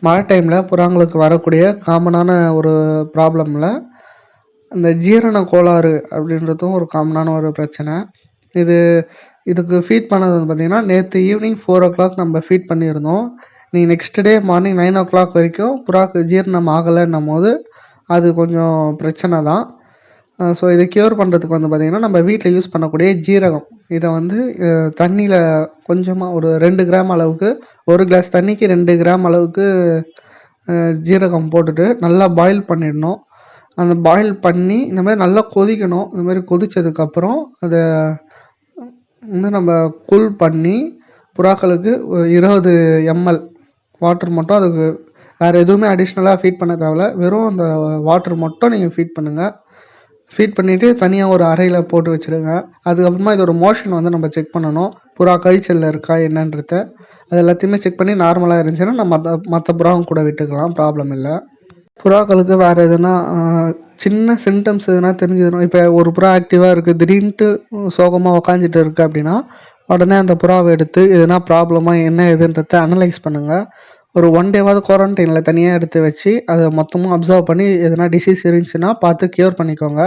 மழை டைமில் புறாங்களுக்கு வரக்கூடிய காமனான ஒரு ப்ராப்ளமில் இந்த ஜீரண கோளாறு அப்படின்றதும் ஒரு காமனான ஒரு பிரச்சனை. இதுக்கு ஃபீட் பண்ணது வந்து பார்த்திங்கன்னா, நேற்று ஈவினிங் 4:00 நம்ம ஃபீட் பண்ணியிருந்தோம். நீங்கள் நெக்ஸ்ட் டே மார்னிங் 9:00 வரைக்கும் புறாக்கு ஜீரணம் ஆகலைன்னும் போது அது கொஞ்சம் பிரச்சனை தான். ஸோ இதை க்யூர் பண்ணுறதுக்கு வந்து பார்த்திங்கன்னா, நம்ம வீட்டில் யூஸ் பண்ணக்கூடிய ஜீரகம், இதை வந்து தண்ணியில் கொஞ்சமாக ஒரு 2 கிராம் அளவுக்கு, 1 கிளாஸ் தண்ணிக்கு 2 கிராம் அளவுக்கு ஜீரகம் போட்டுட்டு நல்லா பாயில் பண்ணிடணும். அந்த பாயில் பண்ணி இந்த மாதிரி நல்லா கொதிக்கணும். இந்த மாதிரி கொதித்ததுக்கப்புறம் அதை வந்து நம்ம கூல் பண்ணி புறாக்களுக்கு 20 ml வாட்டர் மட்டும், அதுக்கு வேறு எதுவுமே அடிஷ்னலாக ஃபீட் பண்ண தேவையில்ல, வெறும் அந்த வாட்டர் மட்டும் நீங்கள் ஃபீட் பண்ணுங்கள். ஃபீட் பண்ணிவிட்டு தனியாக ஒரு அறையில் போட்டு வச்சுருங்க. அதுக்கப்புறமா இதோட மோஷன் வந்து நம்ம செக் பண்ணணும். புறா கழிச்சலில் இருக்கா என்னன்றத அது எல்லாத்தையுமே செக் பண்ணி நார்மலாக இருந்துச்சுன்னா நம்ம மற்ற புறாவும் கூட விட்டுக்கலாம், ப்ராப்ளம் இல்லை. புறாக்களுக்கு வேறு எதுனா சின்ன சிம்டம்ஸ் எதுனா தெரிஞ்சதுன்னா, இப்போ ஒரு புறா ஆக்டிவாக இருக்குது, திடீர்னுட்டு சோகமாக உக்காந்துட்டு இருக்குது அப்படின்னா, உடனே அந்த புறாவை எடுத்து எதுனா ப்ராப்ளமாக என்ன ஏதுன்றதை அனலைஸ் பண்ணுங்கள். ஒரு 1 டேவாவது குவாரண்டைனில் தனியாக எடுத்து வச்சு அதை மொத்தமாக அப்சர்வ் பண்ணி எதுனா டிசீஸ் இருந்துச்சுன்னா பார்த்து க்யூர் பண்ணிக்கோங்க.